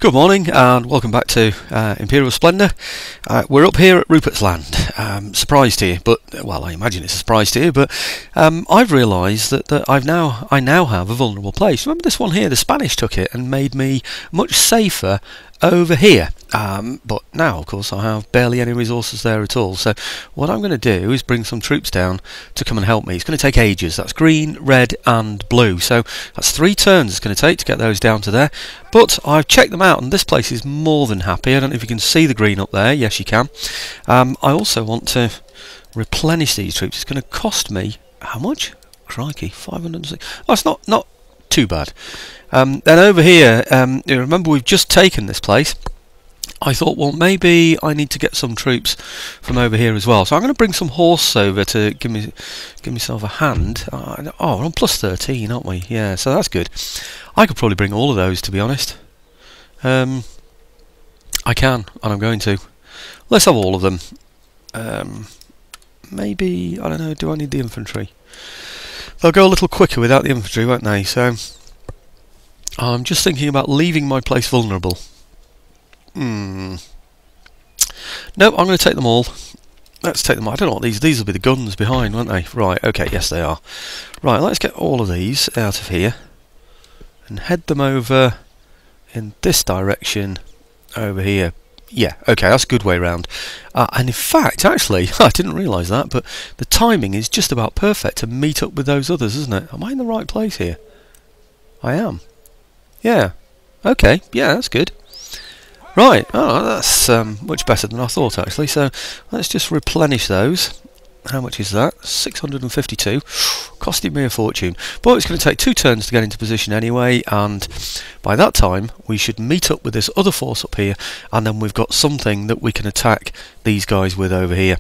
Good morning and welcome back to Imperial Splendour. We're up here at Rupert's Land. Surprise to you, but well, I imagine it's a surprise to you. But I've realised that I now have a vulnerable place. Remember this one here? The Spanish took it and made me much safer over here. But now, of course, I have barely any resources there at all. So what I'm going to do is bring some troops down to come and help me. It's going to take ages. That's green, red and blue. So that's 3 turns it's going to take to get those down to there. But I've checked them out and this place is more than happy. I don't know if you can see the green up there. Yes, you can. I also want to replenish these troops. It's going to cost me, how much? Crikey, 506. Oh, it's not too bad. Then over here, you remember we've just taken this place. I thought, well, maybe I need to get some troops from over here as well. So I'm going to bring some horse over to give myself a hand. Oh, we're on plus 13, aren't we? Yeah, so that's good. I could probably bring all of those, to be honest. I can, and I'm going to. Let's have all of them. Maybe, I don't know, do I need the infantry? They'll go a little quicker without the infantry, won't they? So I'm just thinking about leaving my place vulnerable. No, I'm going to take them all. Let's take them all. I don't know what these will be the guns behind, won't they? Right, okay, yes they are. Right, let's get all of these out of here and head them over in this direction over here. Yeah, okay, that's a good way round. And in fact, actually, I didn't realise that, but the timing is just about perfect to meet up with those others, isn't it? Am I in the right place here? I am. Yeah. Okay, yeah, that's good. Right, oh, that's much better than I thought, actually. So let's just replenish those. How much is that? 652. Costing me a fortune. But it's going to take 2 turns to get into position anyway, and by that time we should meet up with this other force up here, and then we've got something that we can attack these guys with over here.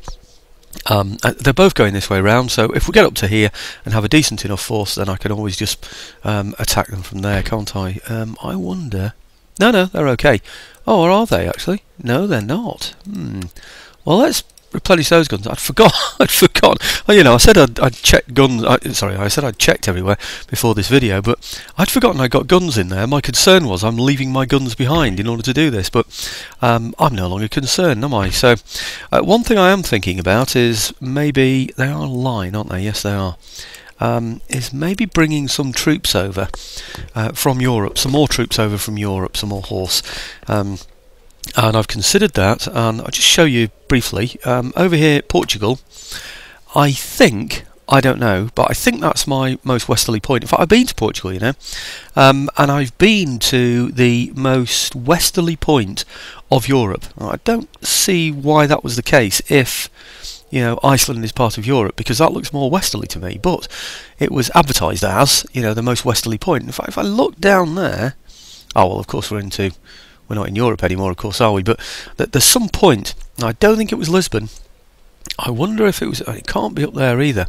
They're both going this way round, so if we get up to here and have a decent enough force, then I can always just attack them from there, can't I? I wonder... No, they're okay. Oh, or are they actually? No, they're not. Well, let's replenish those guns. I'd forgotten. Oh, you know, I said I'd checked guns. I said I'd checked everywhere before this video, but I'd forgotten I got guns in there. My concern was I'm leaving my guns behind in order to do this, but I'm no longer concerned, am I? So, one thing I am thinking about is maybe they are a line, aren't they? Yes, they are. Is maybe bringing some troops over from Europe, some more troops over from Europe, some more horse. And I've considered that, and I'll just show you briefly. Over here, Portugal, I think, I don't know, but I think that's my most westerly point. In fact, I've been to Portugal, you know, and I've been to the most westerly point of Europe. I don't see why that was the case if... you know, Iceland is part of Europe, because that looks more westerly to me, but it was advertised as, you know, the most westerly point. In fact, if I look down there, oh well, of course we're not in Europe anymore, of course, are we? But there's some point. I don't think it was Lisbon. I wonder if it was. It can't be up there either.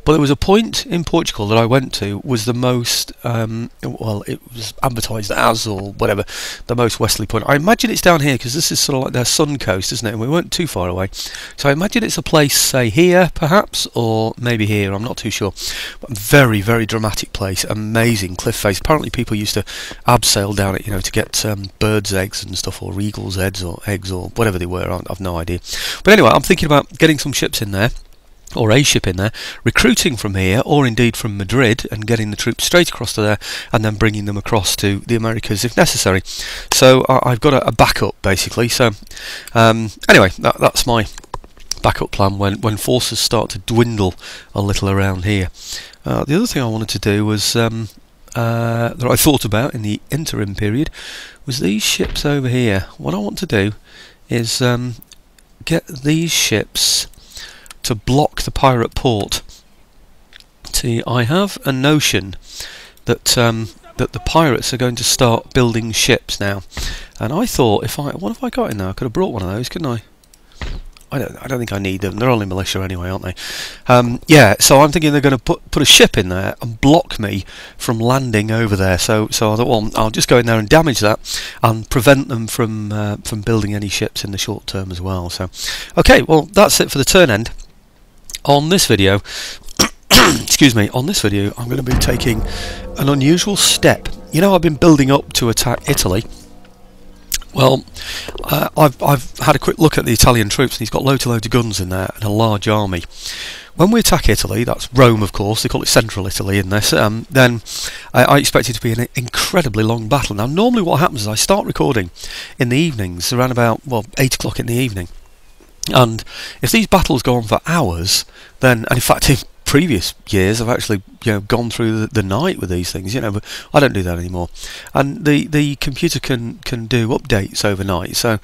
But there was a point in Portugal that I went to was the most, well, it was advertised as, or whatever, the most westerly point. I imagine it's down here, because this is sort of like their sun coast, isn't it? And we weren't too far away. So I imagine it's a place, say, here, perhaps, or maybe here, I'm not too sure. But very, very dramatic place, amazing cliff face. Apparently people used to abseil down it, you know, to get birds' eggs and stuff, or eagles' eggs, or whatever they were, I've no idea. But anyway, I'm thinking about getting some ships in there, or a ship in there, recruiting from here, or indeed from Madrid, and getting the troops straight across to there, and then bringing them across to the Americas if necessary. So I've got a backup, basically. So anyway, that's my backup plan when forces start to dwindle a little around here. The other thing I wanted to do was, that I thought about in the interim period, was these ships over here. What I want to do is get these ships to block the pirate port. See, I have a notion that that the pirates are going to start building ships now, and I thought, what have I got in there? I could have brought one of those, couldn't I? I don't think I need them. They're only militia anyway, aren't they? Yeah, so I'm thinking they're going to put a ship in there and block me from landing over there. So I thought, well, I'll just go in there and damage that and prevent them from building any ships in the short term as well. So, okay, well, that's it for the turn end. On this video, excuse me, on this video I'm going to be taking an unusual step. You know, I've been building up to attack Italy, Well, I've had a quick look at the Italian troops, and he's got loads and loads of guns in there and a large army. When we attack Italy, that's Rome, of course, they call it Central Italy in this, then I expect it to be an incredibly long battle. Now, normally what happens is I start recording in the evenings, around about, well, 8 o'clock in the evening. And if these battles go on for hours, then, and in fact in previous years I've actually gone through the night with these things, but I don't do that anymore. And the computer can do updates overnight, so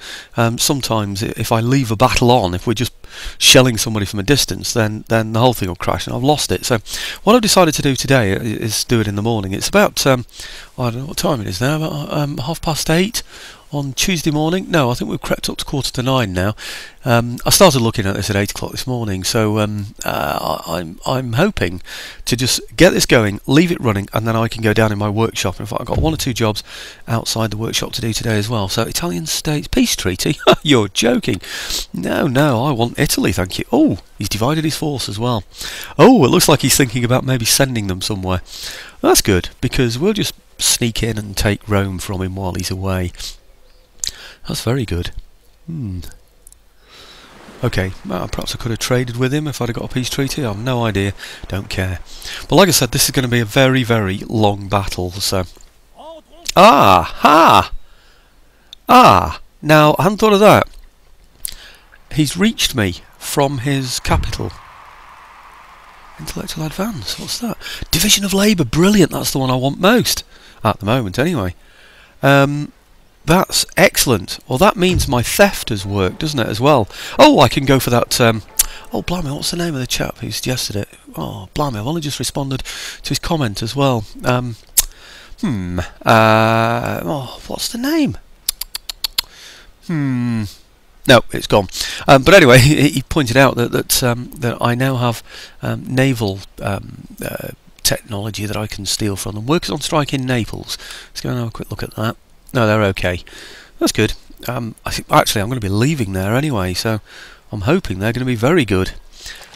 sometimes if I leave a battle on, if we're just shelling somebody from a distance, then the whole thing will crash and I've lost it. So what I've decided to do today is do it in the morning. It's about I don't know what time it is now, about 8:30 on Tuesday morning. No, I think we've crept up to 8:45 now. I started looking at this at 8 o'clock this morning, so I'm hoping to just get this going, leave it running, and then I can go down in my workshop. In fact, I've got 1 or 2 jobs outside the workshop to do today as well. So Italian states peace treaty? You're joking. No, I want Italy, thank you. Oh, he's divided his force as well. Oh, it looks like he's thinking about maybe sending them somewhere. That's good, because we'll just sneak in and take Rome from him while he's away. That's very good. Okay, well, perhaps I could have traded with him if I'd have got a peace treaty. I have no idea. Don't care. But like I said, this is going to be a very, very long battle. So, now I hadn't thought of that. He's reached me from his capital. Intellectual advance. What's that? Division of labour. Brilliant. That's the one I want most at the moment, anyway. That's excellent. Well, that means my theft has worked, doesn't it, as well? Oh, I can go for that... oh, blimey, what's the name of the chap who suggested it? Oh, blimey, I've only just responded to his comment as well. What's the name? No, it's gone. But anyway, he pointed out that I now have naval technology that I can steal from them. Workers on strike in Naples. Let's go and have a quick look at that. No, they're okay. That's good. I think actually I'm going to be leaving there anyway, so I'm hoping they're going to be very good.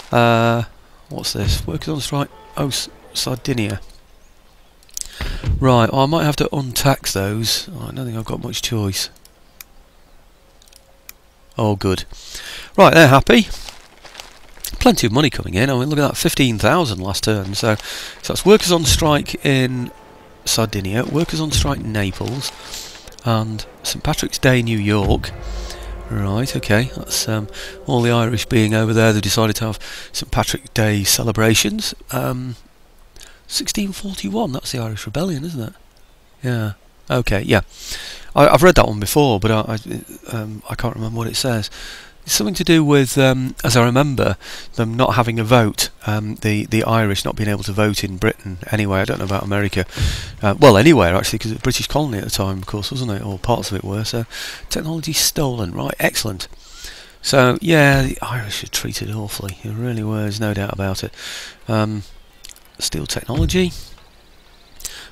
What's this? Workers on strike. Oh, Sardinia. Right. Well, I might have to untax those. I don't think I've got much choice. Oh, good. Right, they're happy. Plenty of money coming in. I mean, look at that, 15,000 last turn. So that's workers on strike in Sardinia, workers on strike in Naples, and St Patrick's Day, New York. Right, okay, that's all the Irish being over there. They've decided to have St Patrick's Day celebrations. 1641, that's the Irish Rebellion, isn't it? Yeah, okay, yeah. I've read that one before, but I can't remember what it says. It's something to do with, as I remember, them not having a vote, the Irish not being able to vote in Britain anyway. I don't know about America. Well, anywhere actually, because it was a British colony at the time, of course, wasn't it? Or parts of it were. So, technology stolen. Right, excellent. So, yeah, the Irish are treated awfully. It really were, there's no doubt about it. Steel technology.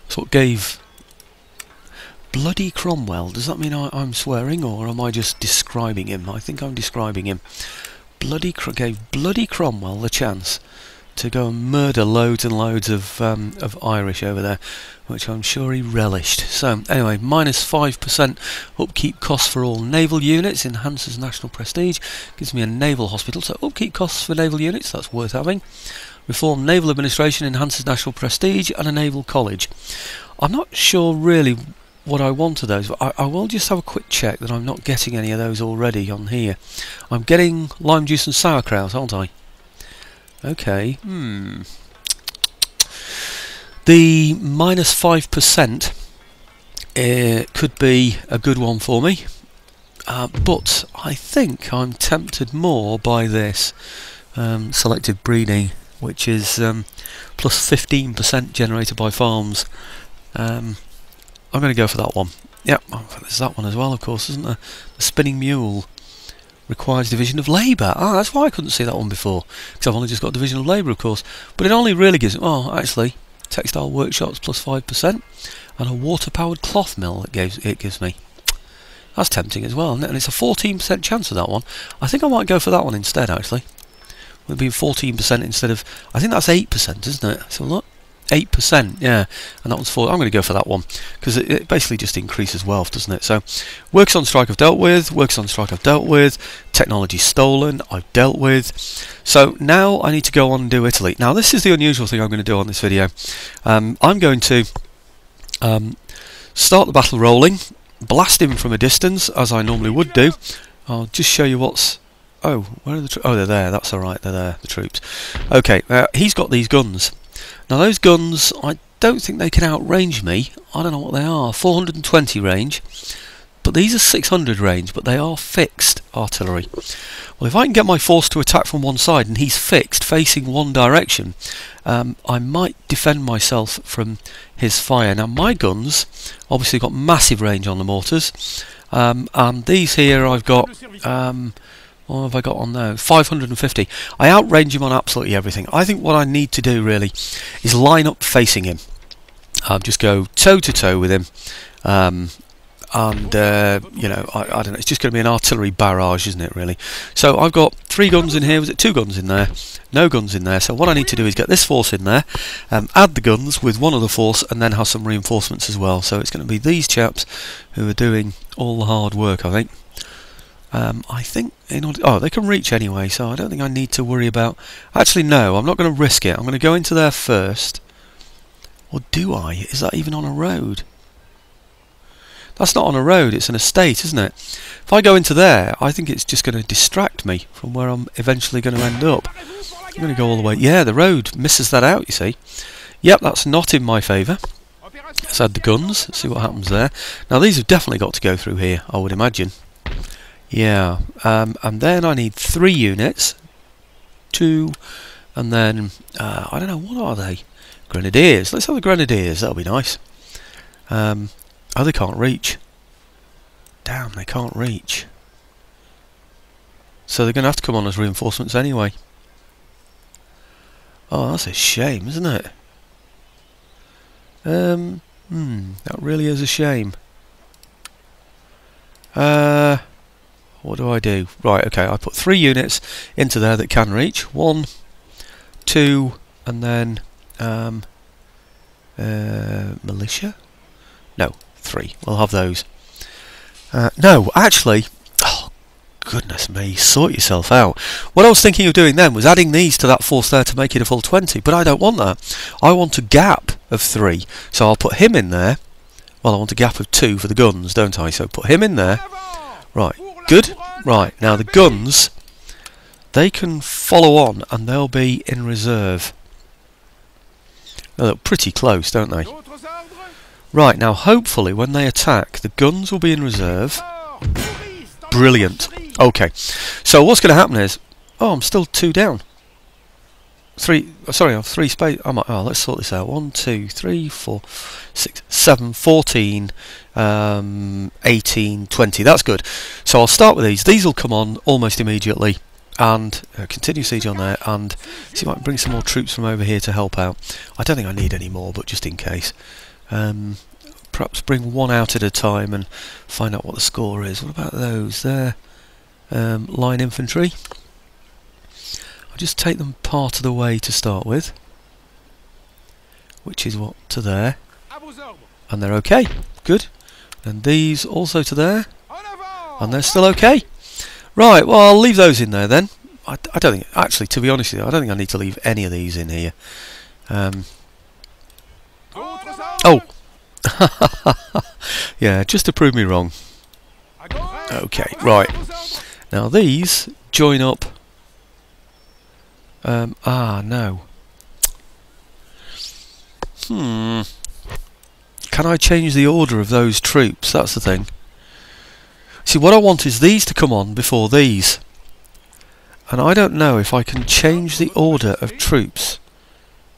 That's what gave... Bloody Cromwell. Does that mean I'm swearing, or am I just describing him? I think I'm describing him. Gave Bloody Cromwell the chance to go and murder loads and loads of Irish over there, which I'm sure he relished. So anyway, -5% upkeep costs for all naval units, enhances national prestige, gives me a naval hospital. So upkeep costs for naval units, that's worth having. Reform naval administration, enhances national prestige, and a naval college. I'm not sure really what I want of those, but I will just have a quick check that I'm not getting any of those already on here. I'm getting lime juice and sauerkraut, aren't I? Okay. The -5% could be a good one for me, but I think I'm tempted more by this selective breeding, which is plus 15% generated by farms. I'm going to go for that one. Yep, there's that one as well, of course, isn't there? The spinning mule requires division of labour. Ah, that's why I couldn't see that one before, because I've only just got division of labour, of course. But it only really gives... Oh, actually, textile workshops plus 5%, and a water-powered cloth mill it gives me. That's tempting as well, isn't it? And it's a 14% chance of that one. I think I might go for that one instead, actually. It would be 14% instead of... I think that's 8%, isn't it? So look. 8%, yeah, and that one's 4. I'm going to go for that one because it basically just increases wealth, doesn't it? So, works on strike I've dealt with, works on strike I've dealt with, technology stolen I've dealt with. So now I need to go on and do Italy. Now this is the unusual thing I'm going to do on this video. I'm going to start the battle rolling, blast him from a distance as I normally would do. I'll just show you what's... Oh, where are the troops? Oh, they're there. That's all right. They're there, the troops. Okay, he's got these guns. Now those guns, I don't think they can outrange me. I don't know what they are. 420 range, but these are 600 range. But they are fixed artillery. Well, if I can get my force to attack from one side and he's fixed, facing one direction, I might defend myself from his fire. Now my guns obviously got massive range on the mortars, and these here I've got. What have I got on now? 550. I outrange him on absolutely everything. I think what I need to do really is line up facing him. Just go toe to toe with him, and you know, I don't know. It's just going to be an artillery barrage, isn't it? Really. So I've got 3 guns in here. Was it 2 guns in there? No guns in there. So what I need to do is get this force in there, add the guns with one other force, and then have some reinforcements as well. So it's going to be these chaps who are doing all the hard work, I think. I think in order... Oh, they can reach anyway, so I don't think I need to worry about... Actually, no, I'm not going to risk it. I'm going to go into there first. Or do I? Is that even on a road? That's not on a road, it's an estate, isn't it? If I go into there, I think it's just going to distract me from where I'm eventually going to end up. I'm going to go all the way... Yeah, the road misses that out, you see. Yep, that's not in my favour. Let's add the guns, see what happens there. Now, these have definitely got to go through here, I would imagine. Yeah, and then I need 3 units, 2, and then, I don't know, what are they? Grenadiers. Let's have the Grenadiers, that'll be nice. Oh, they can't reach. Damn, they can't reach. So they're going to have to come on as reinforcements anyway. Oh, that's a shame, isn't it? That really is a shame. What do I do? Right, okay, I put 3 units into there that can reach. 1, 2, and then militia? No, 3. We'll have those. No, actually, oh goodness me, sort yourself out. What I was thinking of doing then was adding these to that force there to make it a full 20, but I don't want that. I want a gap of 3, so I'll put him in there. Well, I want a gap of 2 for the guns, don't I? So put him in there. Right. Good. Right, now the guns, they can follow on and they'll be in reserve. They look pretty close, don't they? Right, now hopefully when they attack, the guns will be in reserve. Brilliant. Okay, so what's going to happen is... Oh, I'm still 2 down. 3, sorry, I have 3 space. Oh, let's sort this out. 1, 2, 3, 4, 6, 7, 14, 18, 20. That's good. So I'll start with these. These will come on almost immediately, and continue siege on there, and see if I can bring some more troops from over here to help out. I don't think I need any more, but just in case. Perhaps bring 1 out at a time and find out what the score is. What about those? They're line infantry. I'll just take them part of the way to start with, which is what, to there, and they're okay, good. And these also to there, and they're still okay. Right, well I'll leave those in there then. I don't think, actually to be honest with you, I don't think I need to leave any of these in here. Oh! Yeah, just to prove me wrong. Okay, right. Now these join up. No. Can I change the order of those troops? That's the thing. See, what I want is these to come on before these. And I don't know if I can change the order of troops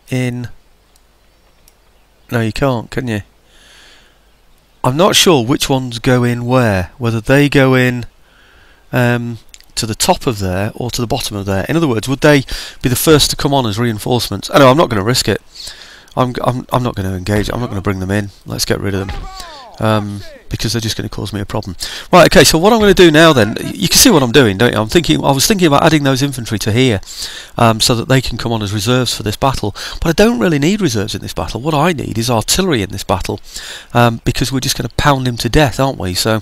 in... No, you can't, can you? I'm not sure which ones go in where. Whether they go in... to the top of there or to the bottom of there. In other words, would they be the first to come on as reinforcements? Oh, no, I'm not going to risk it. I'm not going to engage. I'm not going to bring them in. Let's get rid of them. because they're just going to cause me a problem. Right, okay, so what I'm going to do now then, you can see what I'm doing, don't you? I was thinking about adding those infantry to here, so that they can come on as reserves for this battle, but I don't really need reserves in this battle. What I need is artillery in this battle, because we're just going to pound him to death, aren't we? So,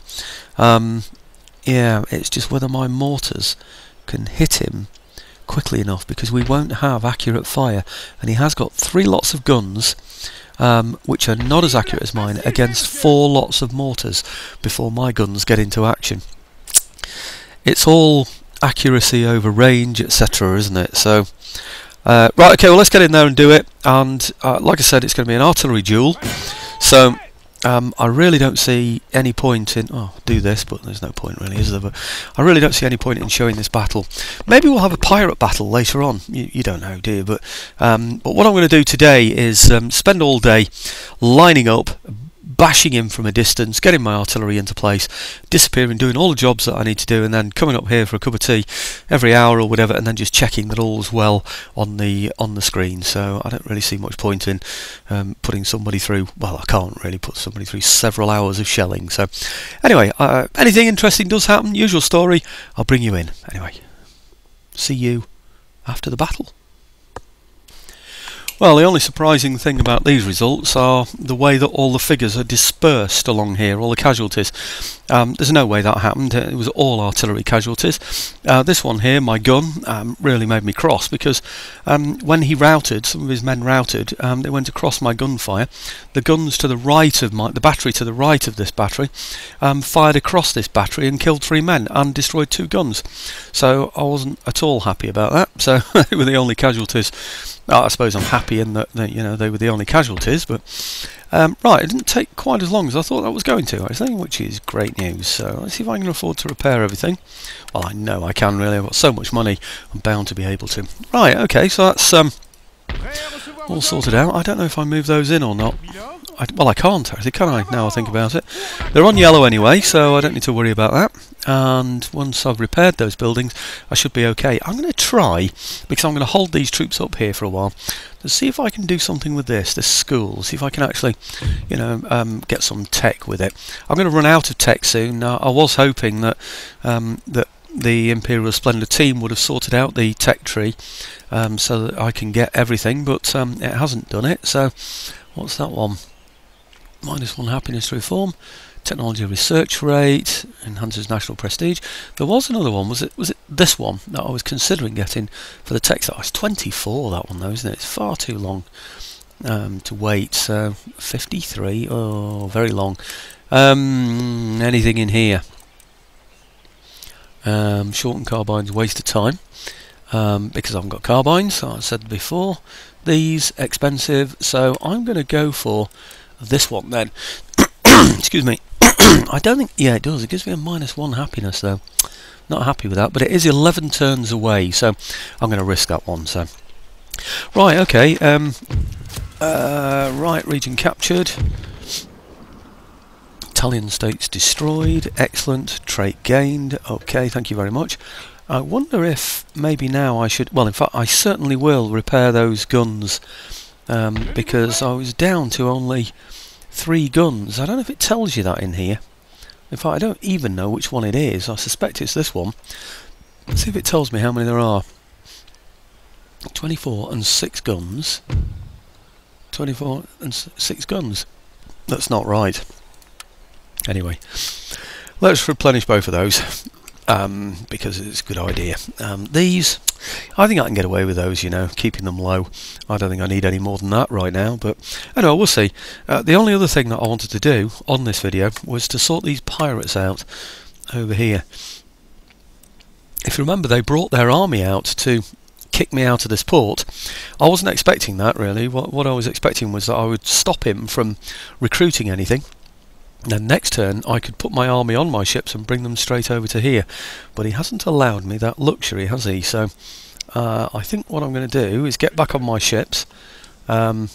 yeah, it's just whether my mortars can hit him quickly enough, because we won't have accurate fire, and he has got 3 lots of guns, which are not as accurate as mine, against 4 lots of mortars before my guns get into action. It's all accuracy over range, etc., isn't it? So, right, okay, well, let's get in there and do it. And like I said, it's going to be an artillery duel. So, I really don't see any point in... Oh, do this, but there's no point really, is there? But I really don't see any point in showing this battle. Maybe we'll have a pirate battle later on. You don't know, do you? But what I'm going to do today is spend all day lining up, bashing him from a distance, getting my artillery into place, disappearing, doing all the jobs that I need to do, and then coming up here for a cup of tea every hour or whatever, and then just checking that all's well on the screen. So I don't really see much point in putting somebody through, well, I can't really put somebody through several hours of shelling. So anyway, anything interesting does happen, usual story, I'll bring you in. Anyway, see you after the battle. Well, the only surprising thing about these results are the way that all the figures are dispersed along here, all the casualties. There's no way that happened. It was all artillery casualties. This one here, my gun, really made me cross, because when he routed, some of his men routed, they went across my gunfire. The guns to the right of the battery to the right of this battery, fired across this battery and killed 3 men and destroyed 2 guns. So I wasn't at all happy about that. So they were the only casualties. I suppose I'm happy in that, you know, they were the only casualties, but right, it didn't take quite as long as I thought that was going to, actually, which is great news. So let's see if I can afford to repair everything. Well, I know I can, really. I've got so much money, I'm bound to be able to. Right, okay, so that's all sorted out. I don't know if I move those in or not. Well, I can't actually, can I, now I think about it? They're on yellow anyway, so I don't need to worry about that. And once I've repaired those buildings, I should be okay. I'm going to try, because I'm going to hold these troops up here for a while, to see if I can do something with this school, see if I can actually, you know, get some tech with it. I'm going to run out of tech soon. I was hoping that that the Imperial Splendour team would have sorted out the tech tree, so that I can get everything, but it hasn't done it. So, what's that one? -1 happiness to reform, technology research rate, enhances national prestige. There was another one, was it this one that I was considering getting for the tech side? It's 24, that one though, isn't it? It's far too long to wait. So 53, oh, very long. Anything in here? Shorten carbines, waste of time, because I haven't got carbines, I said before. These expensive, so I'm going to go for this one then. Excuse me. I don't think, yeah, it does. It gives me a -1 happiness though. Not happy with that, but it is 11 turns away, so I'm going to risk that one. So, right, okay. Right, region captured. Italian states destroyed. Excellent. Trait gained. Okay, thank you very much. I wonder if maybe now I should, well, in fact, I certainly will repair those guns, because I was down to only 3 guns. I don't know if it tells you that in here. In fact, I don't even know which one it is. I suspect it's this one. Let's see if it tells me how many there are. 24 and 6 guns. 24 and 6 guns. That's not right. Anyway, let's replenish both of those, because it's a good idea. These, I think I can get away with those, you know, keeping them low. I don't think I need any more than that right now, but anyway, we'll see. The only other thing that I wanted to do on this video was to sort these pirates out over here. If you remember, they brought their army out to kick me out of this port. I wasn't expecting that, really. What I was expecting was that I would stop him from recruiting anything. Then next turn I could put my army on my ships and bring them straight over to here, but he hasn't allowed me that luxury, has he? So I think what I'm going to do is get back on my ships. I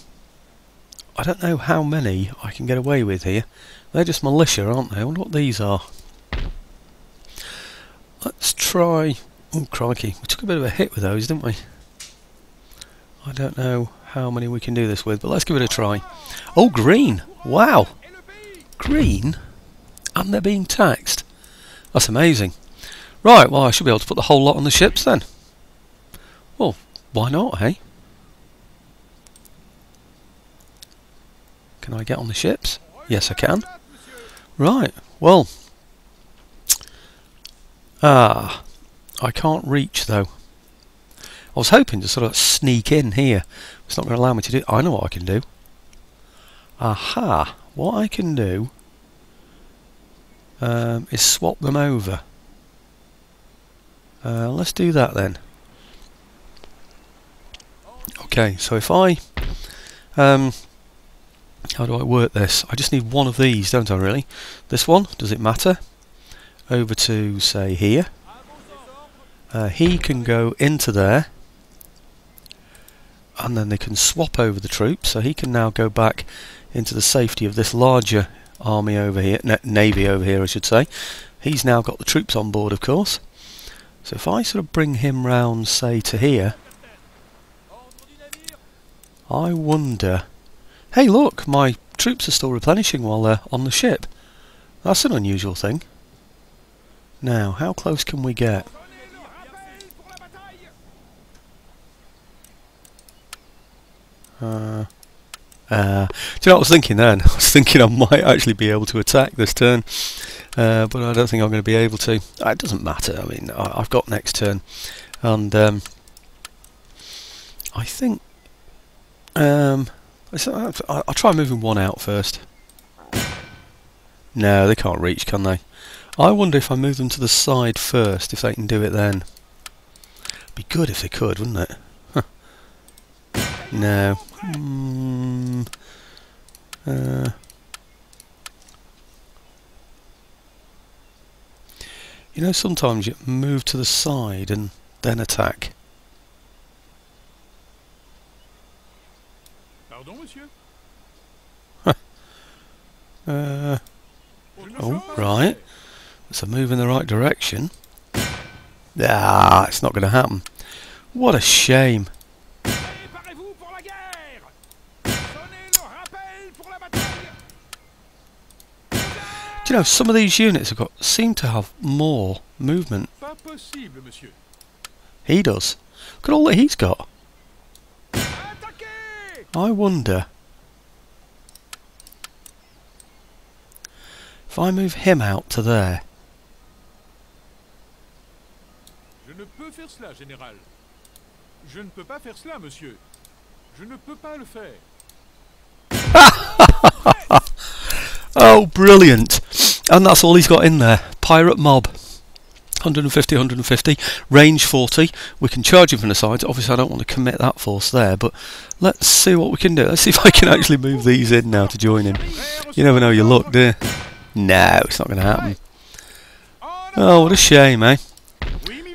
don't know how many I can get away with here. They're just militia, aren't they? I wonder what these are. Let's try... Oh, crikey, we took a bit of a hit with those, didn't we? I don't know how many we can do this with, but let's give it a try. Oh, green! Wow! green and they're being taxed. That's amazing. Right, well I should be able to put the whole lot on the ships then. Well, why not, hey? Can I get on the ships? Yes I can. Right, well. I can't reach though. I was hoping to sort of sneak in here. It's not going to allow me to do it. I know what I can do. Aha! What I can do is swap them over. Let's do that then. Okay, so if I... how do I work this? I just need one of these, don't I really? This one, does it matter? Over to, say, here. He can go into there. And then they can swap over the troops, so he can now go back into the safety of this larger army over here, navy over here I should say. He's now got the troops on board of course. So if I sort of bring him round say to here, I wonder, hey look, my troops are still replenishing while they're on the ship. That's an unusual thing. Now, how close can we get? Do you know what I was thinking then? I was thinking I might actually be able to attack this turn, but I don't think I'm going to be able to. It doesn't matter, I mean, I've got next turn, and I think I'll try moving one out first. No, they can't reach, can they? I wonder if I move them to the side first, if they can do it then. Be good if they could, wouldn't it? Huh. No. You know, sometimes you move to the side and then attack. Pardon, monsieur? Oh, right. It's a move in the right direction. Ah, it's not going to happen. What a shame. Do you know, some of these units seem to have more movement. He does. Look at all that he's got. I wonder if I move him out to there. Je ne peux faire cela, général. Je ne peux pas faire cela, monsieur. Je ne peux pas le faire. Oh, brilliant. And that's all he's got in there. Pirate mob. 150, 150. Range 40. We can charge him from the sides. Obviously, I don't want to commit that force there, but let's see what we can do. Let's see if I can actually move these in now to join him. You never know your luck, do you? No, it's not going to happen. Oh, what a shame, eh?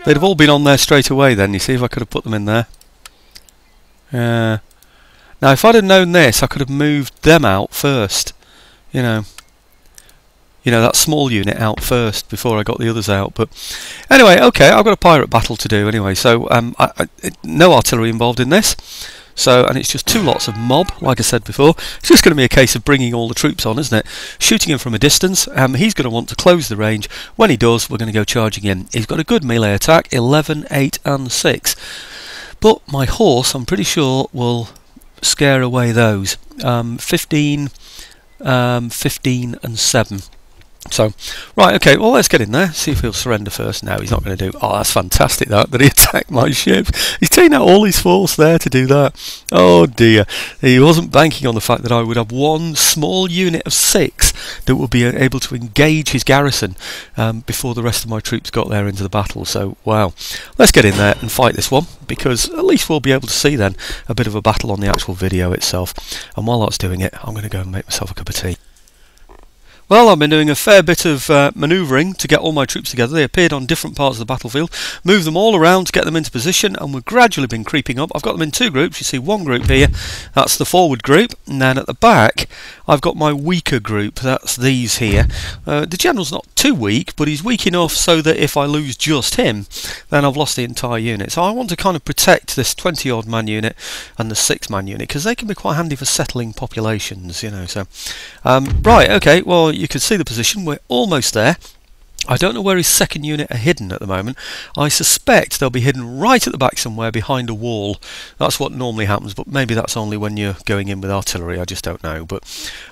They'd have all been on there straight away then, you see, if I could have put them in there. Now, if I'd have known this, I could have moved them out first. You know, that small unit out first before I got the others out. But anyway, okay, I've got a pirate battle to do anyway. So no artillery involved in this. So, and it's just 2 lots of mob, like I said before. It's just going to be a case of bringing all the troops on, isn't it? Shooting him from a distance. He's going to want to close the range. When he does, we're going to go charging in. He's got a good melee attack, 11, 8 and 6. But my horse, I'm pretty sure, will scare away those. 15, 15 and 7. So, right, okay, well let's get in there, see if he'll surrender first. No, he's not going to do... Oh, that's fantastic that he attacked my ship. He's taking out all his force there to do that. Oh dear. He wasn't banking on the fact that I would have one small unit of 6 that would be able to engage his garrison before the rest of my troops got there into the battle. So, wow. Let's get in there and fight this one, because at least we'll be able to see then a bit of a battle on the actual video itself. And while that's doing it, I'm going to go and make myself a cup of tea. Well, I've been doing a fair bit of manoeuvring to get all my troops together. They appeared on different parts of the battlefield, moved them all around to get them into position, and we've gradually been creeping up. I've got them in 2 groups. You see one group here, that's the forward group, and then at the back I've got my weaker group, that's these here. The general's not too weak, but he's weak enough so that if I lose just him, then I've lost the entire unit. So I want to kind of protect this 20 odd man unit and the 6-man unit, because they can be quite handy for settling populations, you know. So right, okay, well, you can see the position, we're almost there. I don't know where his second unit are hidden at the moment. I suspect they'll be hidden right at the back somewhere behind a wall. That's what normally happens, but maybe that's only when you're going in with artillery, I just don't know. But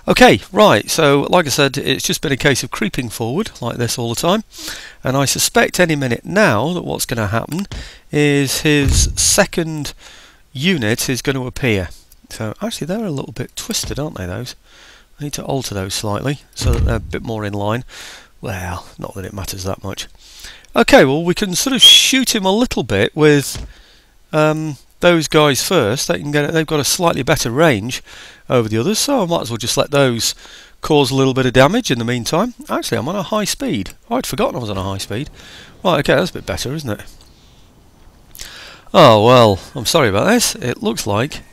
okay, right, so like I said, it's just been a case of creeping forward like this all the time, and I suspect any minute now that what's going to happen is his second unit is going to appear. So actually they're a little bit twisted, aren't they, those? I need to alter those slightly so that they're a bit more in line. Well, not that it matters that much. Okay, well, we can sort of shoot him a little bit with those guys first. They can get it. They've got a slightly better range over the others, so I might as well just let those cause a little bit of damage in the meantime. Actually, I'm on a high speed. Oh, I'd forgotten I was on a high speed. Right, okay, that's a bit better, isn't it? Oh, well, I'm sorry about this. It looks like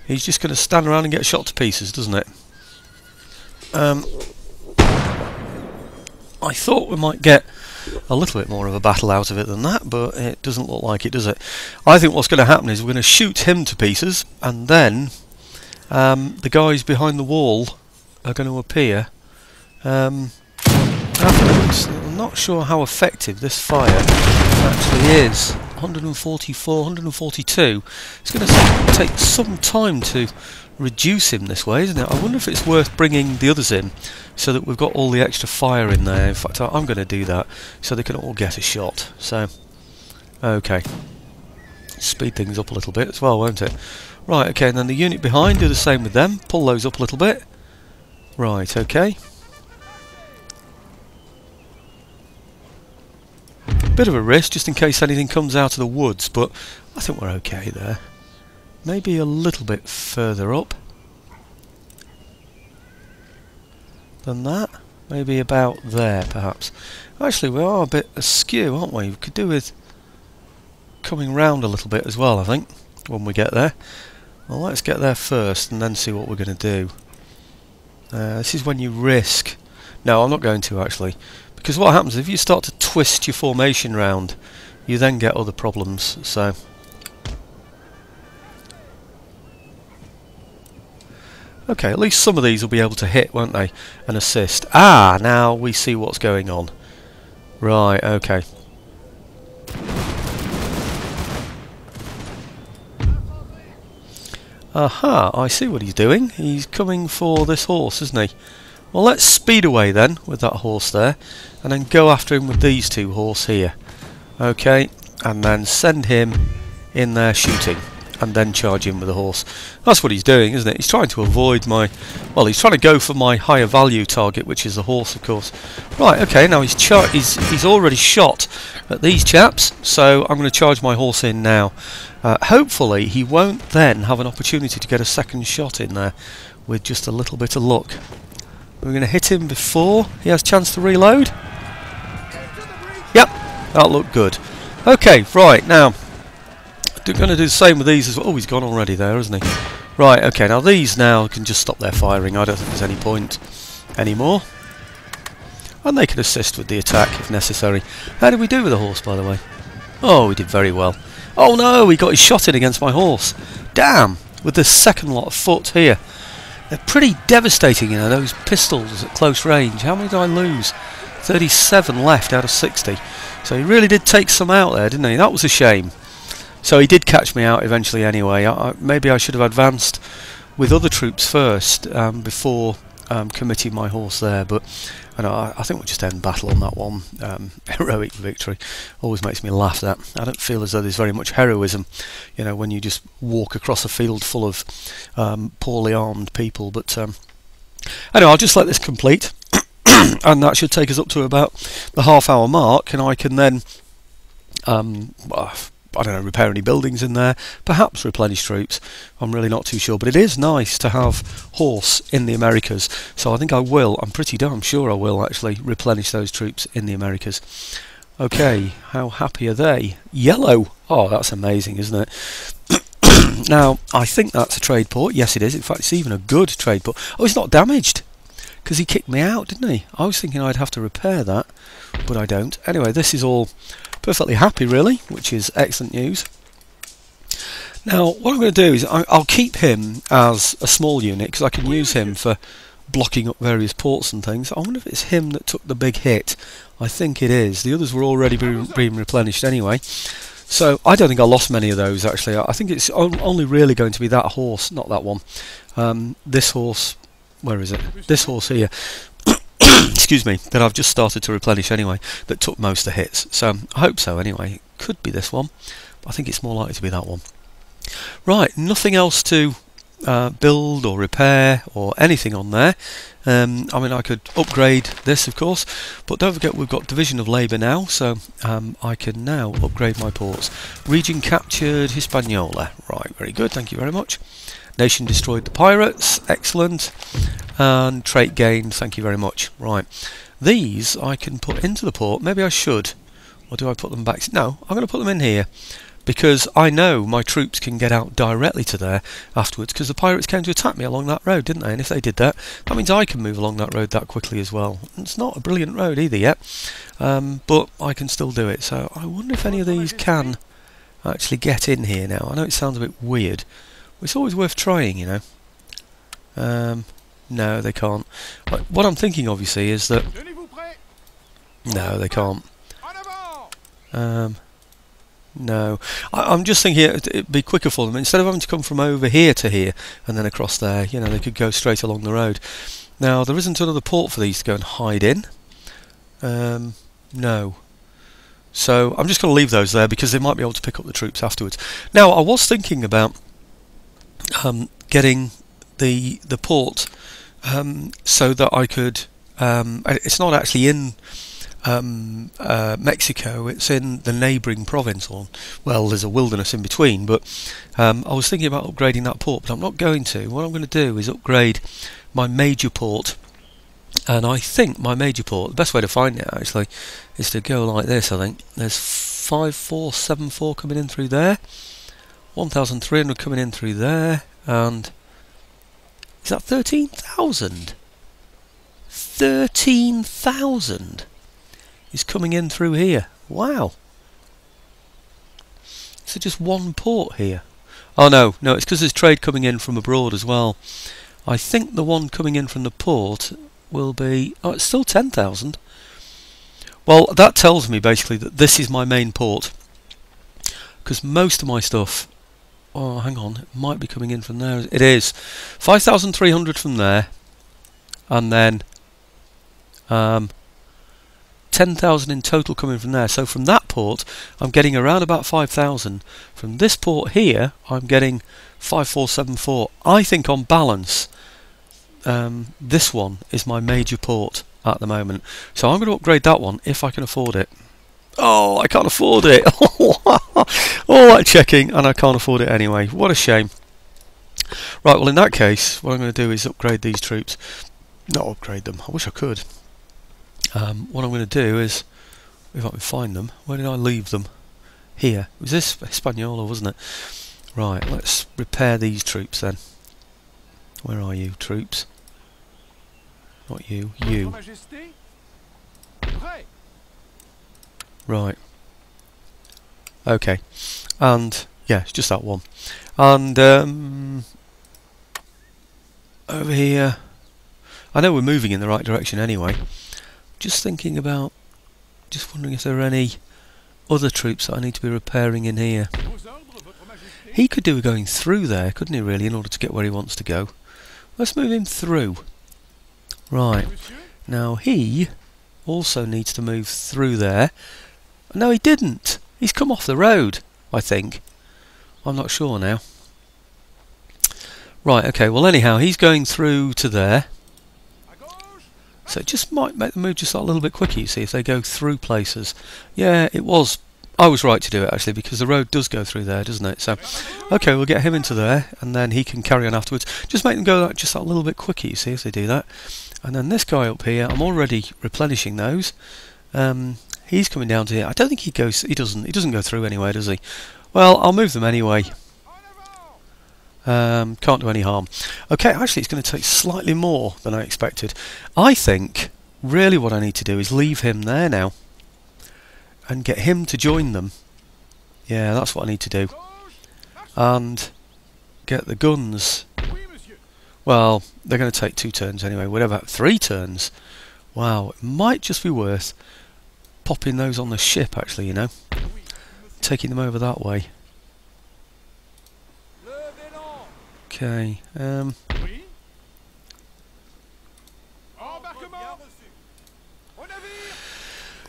he's just going to stand around and get shot to pieces, doesn't it? I thought we might get a little bit more of a battle out of it than that, but it doesn't look like it, does it? I think what's going to happen is we're going to shoot him to pieces, and then the guys behind the wall are going to appear afterwards. I'm not sure how effective this fire actually is. 144, 142. It's going to take some time to reduce him this way, isn't it? I wonder if it's worth bringing the others in so that we've got all the extra fire in there. In fact, I'm going to do that so they can all get a shot. So, okay. Speed things up a little bit as well, won't it? Right, okay, and then the unit behind, do the same with them. Pull those up a little bit. Right, okay. Bit of a risk just in case anything comes out of the woods, but I think we're okay there. Maybe a little bit further up than that. Maybe about there, perhaps. Actually, we are a bit askew, aren't we? We could do with coming round a little bit as well, I think, when we get there. Well, let's get there first and then see what we're going to do. This is when you risk... No, I'm not going to, actually. Because what happens if you start to twist your formation round, you then get other problems, so... Okay, at least some of these will be able to hit, won't they? And assist. Ah, now we see what's going on. Right, okay. Aha, I see what he's doing. He's coming for this horse, isn't he? Well, let's speed away then with that horse there, and then go after him with these two horse here. Okay, and then send him in there shooting, and then charge him with the horse. That's what he's doing, isn't it? He's trying to avoid my... Well, he's trying to go for my higher value target, which is the horse, of course. Right, okay, now he's already shot at these chaps, so I'm going to charge my horse in now. Hopefully, he won't then have an opportunity to get a second shot in there with just a little bit of luck. We're going to hit him before he has a chance to reload. Yep, that looked good. Okay, right, now... I'm going to do the same with these as well. Oh, he's gone already there, isn't he? Right, okay, now these now can just stop their firing. I don't think there's any point anymore. And they can assist with the attack if necessary. How did we do with the horse, by the way? Oh, we did very well. Oh no, he got his shot in against my horse. Damn, with the second lot of foot here. They're pretty devastating, you know, those pistols at close range. How many did I lose? 37 left out of 60. So he really did take some out there, didn't he? That was a shame. So he did catch me out eventually anyway. Maybe I should have advanced with other troops first before committing my horse there, but I think we'll just end battle on that one. Heroic victory always makes me laugh. That I don't feel as though there's very much heroism, you know, when you just walk across a field full of poorly armed people. But anyway, I'll just let this complete, and that should take us up to about the half-hour mark, and I can then I don't know, repair any buildings in there, perhaps replenish troops. I'm really not too sure, but it is nice to have horse in the Americas, so I think I will, I'm pretty damn sure I will actually replenish those troops in the Americas. Okay, how happy are they? Yellow! Oh, that's amazing, isn't it? Now, I think that's a trade port. Yes, it is. In fact, it's even a good trade port. Oh, it's not damaged, because he kicked me out, didn't he? I was thinking I'd have to repair that, but I don't. Anyway, this is all perfectly happy, really, which is excellent news. Now, what I'm going to do is I'll keep him as a small unit, because I can use him for blocking up various ports and things. I wonder if it's him that took the big hit. I think it is. The others were already being replenished anyway. So I don't think I lost many of those, actually. I think it's only really going to be that horse, not that one. This horse, where is it? This horse here, excuse me, that I've just started to replenish anyway, that took most of the hits. So I hope so anyway. It could be this one, but I think it's more likely to be that one. Right, nothing else to build or repair or anything on there. I mean, I could upgrade this, of course, but don't forget we've got division of labour now, so I can now upgrade my ports. Region captured, Hispaniola. Right, very good, thank you very much. Nation destroyed the pirates, excellent. And trait gained, thank you very much. Right, these I can put into the port. Maybe I should, or do I put them back? No, I'm going to put them in here, because I know my troops can get out directly to there afterwards, because the pirates came to attack me along that road, didn't they? And if they did that, that means I can move along that road that quickly as well. It's not a brilliant road either yet, but I can still do it. So I wonder if any of these can actually get in here now. I know it sounds a bit weird, but it's always worth trying, you know. No, they can't. What I'm thinking, obviously, is that... No, they can't. No, I'm just thinking it'd be quicker for them. Instead of having to come from over here to here and then across there, you know, they could go straight along the road. Now, there isn't another port for these to go and hide in. No. So I'm just going to leave those there, because they might be able to pick up the troops afterwards. Now, I was thinking about getting the port so that I could... it's not actually in... Mexico, it's in the neighbouring province, or well, there's a wilderness in between, but I was thinking about upgrading that port, but I'm not going to. What I'm going to do is upgrade my major port, and I think my major port, the best way to find it actually is to go like this. I think there's 5474 coming in through there, 1300 coming in through there, and is that 13,000? 13,000 is coming in through here. Wow. So just one port here. Oh no, it's because there's trade coming in from abroad as well. I think the one coming in from the port will be... Oh, it's still 10,000. Well, that tells me basically that this is my main port, because most of my stuff... Oh, hang on, it might be coming in from there. It is. 5,300 from there, and then 10,000 in total coming from there. So from that port I'm getting around about 5,000. From this port here I'm getting 5474. I think on balance this one is my major port at the moment, so I'm going to upgrade that one if I can afford it. Oh, I can't afford it. All that checking and I can't afford it anyway. What a shame. Right, well in that case what I'm going to do is upgrade these troops. Not upgrade them, I wish I could. What I'm going to do is, if I can find them, where did I leave them? Here. It was this Hispaniola, wasn't it? Right, let's repair these troops then. Where are you, troops? Not you, you. Right. Okay. And, yeah, it's just that one. And, over here, I know we're moving in the right direction anyway. Just thinking about, just wondering if there are any other troops that I need to be repairing in here. He could do with going through there, couldn't he really, in order to get where he wants to go. Let's move him through. Right, now he also needs to move through there. No, he didn't. He's come off the road, I think. I'm not sure now. Right, okay, well anyhow, he's going through to there. So it just might make the move just a little bit quicker, you see, if they go through places. Yeah, it was. I was right to do it, actually, because the road does go through there, doesn't it? So, okay, we'll get him into there, and then he can carry on afterwards. Just make them go just a little bit quicker, you see, if they do that. And then this guy up here, I'm already replenishing those. He's coming down to here. I don't think he goes... He doesn't go through anyway, does he? Well, I'll move them anyway. Can't do any harm. Okay, actually it's going to take slightly more than I expected. I think really what I need to do is leave him there now and get him to join them. Yeah, that's what I need to do. And get the guns. Well, they're going to take 2 turns anyway, whatever. 3 turns. Wow, it might just be worth popping those on the ship actually, you know. Taking them over that way. Okay,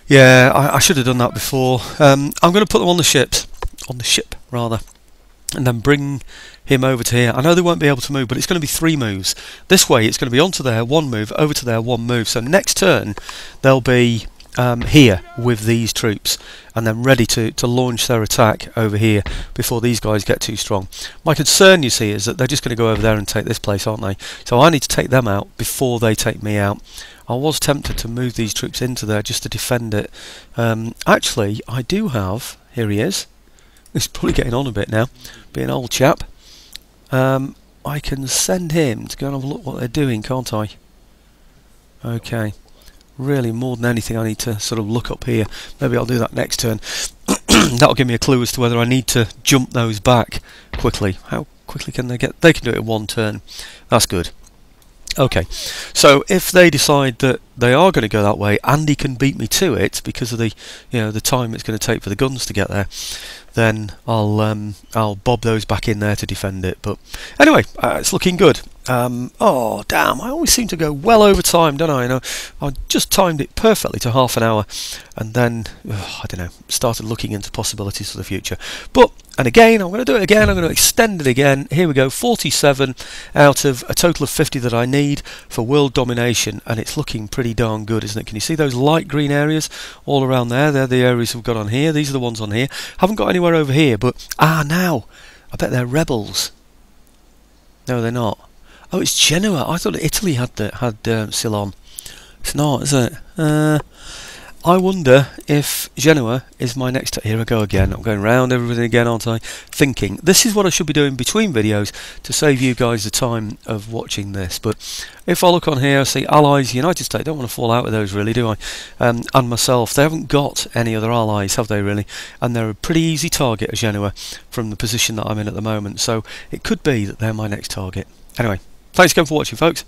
yeah, I should have done that before. I'm going to put them on the ship rather, and then bring him over to here. I know they won't be able to move, but it's going to be 3 moves. This way it's going to be onto there, 1 move, over to there, 1 move. So next turn they'll be here with these troops, and then ready to launch their attack over here before these guys get too strong. My concern, you see, is that they're just going to go over there and take this place, aren't they? So I need to take them out before they take me out. I was tempted to move these troops into there just to defend it. Actually, I do have... Here he is. He's probably getting on a bit now, being an old chap. I can send him to go and have a look what they're doing, can't I? Okay. Really, more than anything, I need to sort of look up here. Maybe I'll do that next turn. That'll give me a clue as to whether I need to jump those back quickly. How quickly can they get? They can do it in 1 turn. That's good. Okay, so if they decide that they are going to go that way, and he can beat me to it because of the, the time it's going to take for the guns to get there, then I'll bob those back in there to defend it. But anyway, it's looking good. Oh damn! I always seem to go well over time, don't I? I just timed it perfectly to half an hour, and then I don't know, started looking into possibilities for the future. And again, I'm going to do it again. I'm going to extend it again. Here we go, 47 out of a total of 50 that I need for world domination, and it's looking pretty darn good, isn't it? Can you see those light green areas all around there? They're the areas we've got on here. These are the ones on here. Haven't got anywhere over here, but now I bet they're rebels. No, they're not. Oh, it's Genoa. I thought Italy had Ceylon. It's not, is it? I wonder if Genoa is my next... Here I go again. I'm going round everything again, aren't I? Thinking. This is what I should be doing between videos to save you guys the time of watching this. But if I look on here, I see allies, United States. Don't want to fall out with those, really, do I? And myself. They haven't got any other allies, have they, really? And they're a pretty easy target at Genoa from the position that I'm in at the moment. So it could be that they're my next target. Anyway, thanks again for watching, folks.